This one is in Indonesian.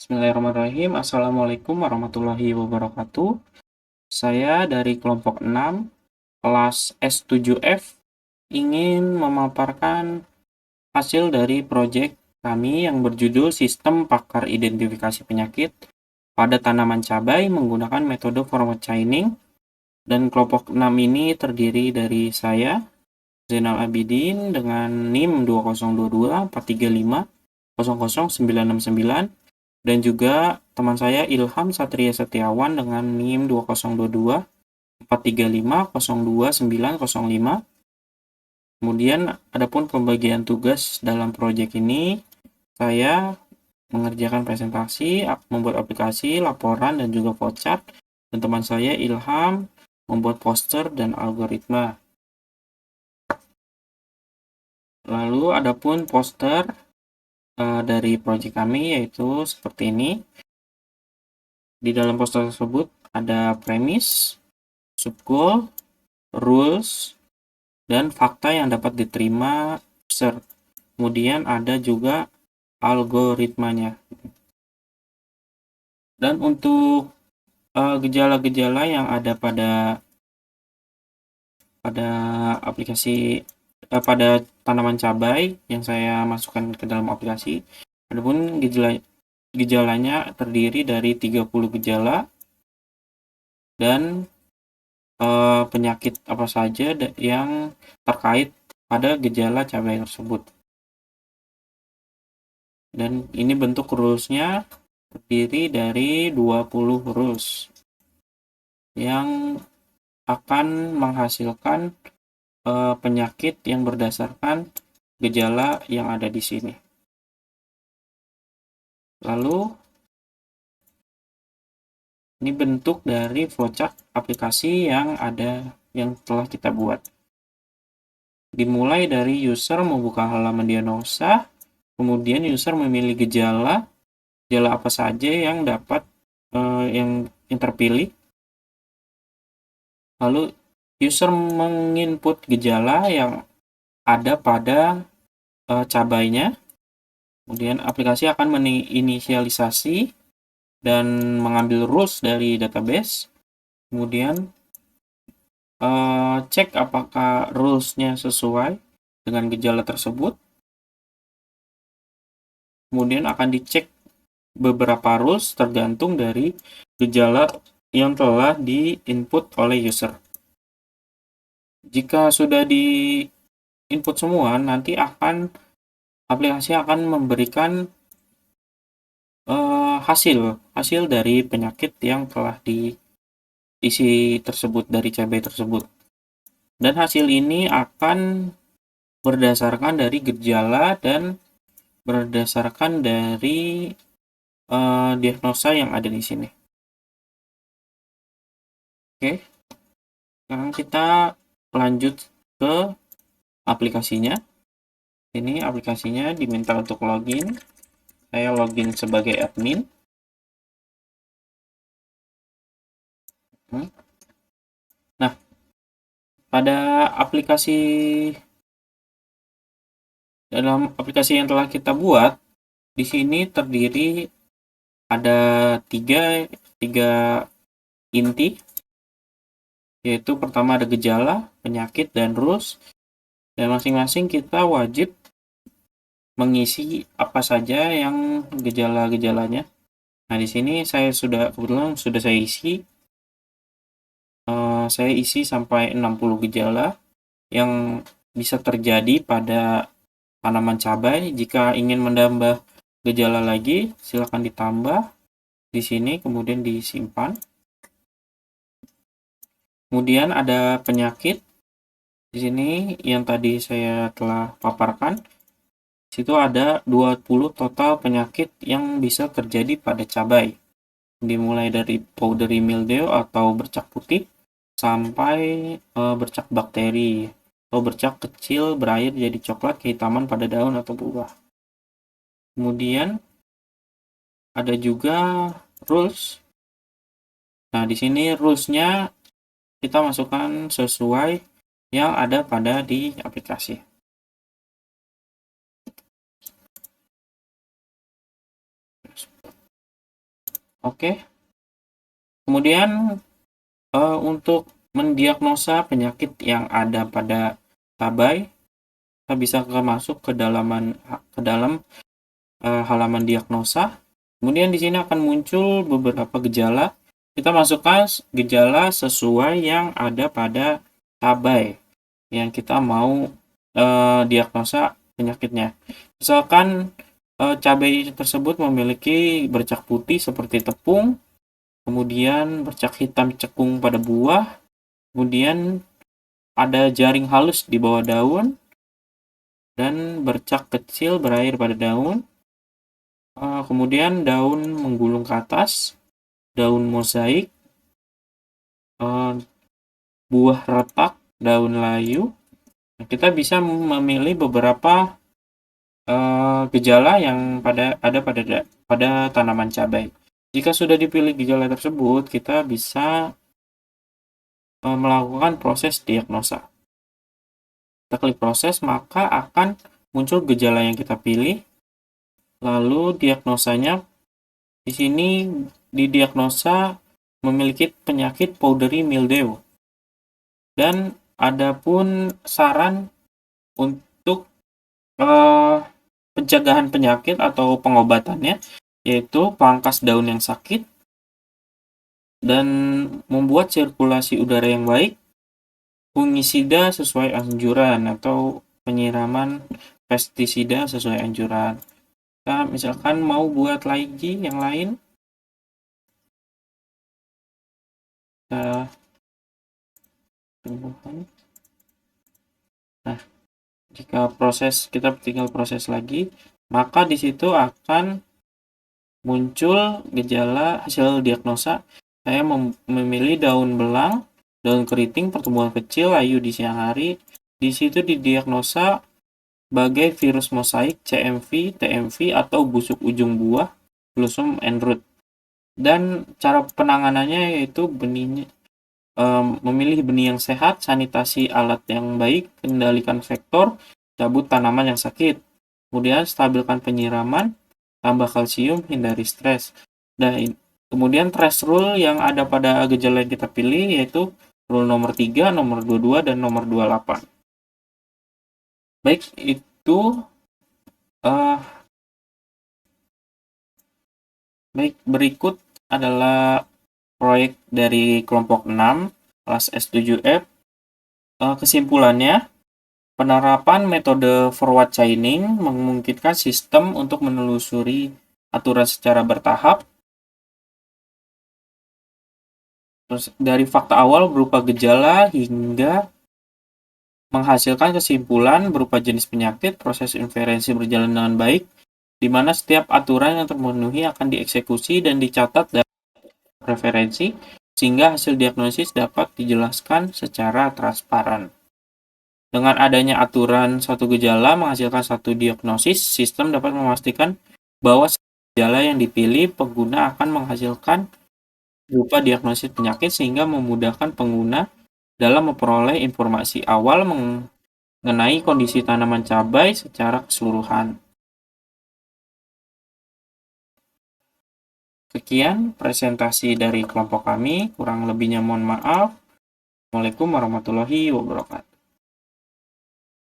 Bismillahirrahmanirrahim. Assalamualaikum warahmatullahi wabarakatuh. Saya dari kelompok 6, kelas S7F, ingin memaparkan hasil dari proyek kami yang berjudul Sistem Pakar Identifikasi Penyakit pada Tanaman Cabai menggunakan metode forward chaining. Dan kelompok 6 ini terdiri dari saya, Zainal Abidin, dengan NIM 202243500969, dan juga teman saya Ilham Satria Setiawan dengan NIM 202243502905. Kemudian adapun pembagian tugas dalam proyek ini, saya mengerjakan presentasi, membuat aplikasi, laporan, dan juga flowchart, dan teman saya Ilham membuat poster dan algoritma. Lalu adapun poster dari proyek kami yaitu seperti ini. Di dalam poster tersebut ada premis, subgoal, rules, dan fakta yang dapat diterima user. Kemudian ada juga algoritmanya. Dan untuk gejala-gejala yang ada pada aplikasi pada tanaman cabai yang saya masukkan ke dalam aplikasi, adapun gejalanya terdiri dari 30 gejala dan penyakit apa saja yang terkait pada gejala cabai tersebut. Dan ini bentuk rules-nya terdiri dari 20 rules yang akan menghasilkan penyakit yang berdasarkan gejala yang ada di sini. Lalu ini bentuk dari flowchart aplikasi yang telah kita buat. Dimulai dari user membuka halaman diagnosa, kemudian user memilih gejala apa saja yang dapat yang terpilih. Lalu user menginput gejala yang ada pada cabainya. Kemudian aplikasi akan menginisialisasi dan mengambil rules dari database. Kemudian cek apakah rules-nya sesuai dengan gejala tersebut. Kemudian akan dicek beberapa rules tergantung dari gejala yang telah di-input oleh user. Jika sudah di-input semua, nanti aplikasi akan memberikan hasil dari penyakit yang telah diisi tersebut dari cabai tersebut. Dan hasil ini akan berdasarkan dari gejala dan berdasarkan dari diagnosa yang ada di sini. Oke, sekarang kita lanjut ke aplikasinya. Ini aplikasinya diminta untuk login. Saya login sebagai admin. Nah, dalam aplikasi yang telah kita buat, di sini terdiri ada tiga inti, yaitu pertama ada gejala, penyakit, dan rules. Dan masing-masing kita wajib mengisi apa saja yang gejala-gejalanya. Nah, di sini kebetulan sudah saya isi. Saya isi sampai 60 gejala yang bisa terjadi pada tanaman cabai. Jika ingin menambah gejala lagi, silakan ditambah di sini, kemudian disimpan. Kemudian ada penyakit. Di sini yang tadi saya telah paparkan. Di situ ada 20 total penyakit yang bisa terjadi pada cabai. Dimulai dari powdery mildew atau bercak putih sampai bercak bakteri atau bercak kecil berair jadi coklat kehitaman pada daun atau buah. Kemudian ada juga rules. Nah, di sini rules-nya kita masukkan sesuai yang ada pada di aplikasi. Oke. Kemudian untuk mendiagnosa penyakit yang ada pada cabai, kita bisa masuk ke dalam halaman diagnosa. Kemudian di sini akan muncul beberapa gejala. Kita masukkan gejala sesuai yang ada pada cabai yang kita mau diagnosa penyakitnya. Misalkan cabai tersebut memiliki bercak putih seperti tepung, kemudian bercak hitam cekung pada buah, kemudian ada jaring halus di bawah daun, dan bercak kecil berair pada daun. Kemudian daun menggulung ke atas, daun mozaik, buah retak, daun layu. Nah, kita bisa memilih beberapa gejala yang ada pada tanaman cabai. Jika sudah dipilih gejala tersebut, kita bisa melakukan proses diagnosa. Kita klik proses, maka akan muncul gejala yang kita pilih. Lalu diagnosanya di sini didiagnosa memiliki penyakit powdery mildew. Dan ada pun saran untuk pencegahan penyakit atau pengobatannya, yaitu pangkas daun yang sakit dan membuat sirkulasi udara yang baik, fungisida sesuai anjuran atau penyiraman pestisida sesuai anjuran. Kita misalkan mau buat lagi yang lain, tumbuhan. Nah, jika kita tinggal proses lagi, maka di situ akan muncul gejala hasil diagnosa. Saya memilih daun belang, daun keriting, pertumbuhan kecil, layu di siang hari. Di situ didiagnosa sebagai virus mosaik, CMV, TMV, atau busuk ujung buah, blossom and root. Dan cara penanganannya yaitu memilih benih yang sehat, sanitasi alat yang baik, kendalikan vektor, cabut tanaman yang sakit. Kemudian stabilkan penyiraman, tambah kalsium, hindari stres. Dan kemudian threshold rule yang ada pada gejala yang kita pilih yaitu rule nomor 3, nomor 22, dan nomor 28. Baik, itu baik, berikut adalah proyek dari kelompok 6 kelas S7F. Kesimpulannya, penerapan metode forward chaining memungkinkan sistem untuk menelusuri aturan secara bertahap. Terus dari fakta awal berupa gejala hingga menghasilkan kesimpulan berupa jenis penyakit, proses inferensi berjalan dengan baik, di mana setiap aturan yang terpenuhi akan dieksekusi dan dicatat dalam referensi, sehingga hasil diagnosis dapat dijelaskan secara transparan. Dengan adanya aturan satu gejala menghasilkan satu diagnosis, sistem dapat memastikan bahwa gejala yang dipilih pengguna akan menghasilkan berupa diagnosis penyakit sehingga memudahkan pengguna dalam memperoleh informasi awal mengenai kondisi tanaman cabai secara keseluruhan. Sekian presentasi dari kelompok kami, kurang lebihnya mohon maaf. Assalamualaikum warahmatullahi wabarakatuh.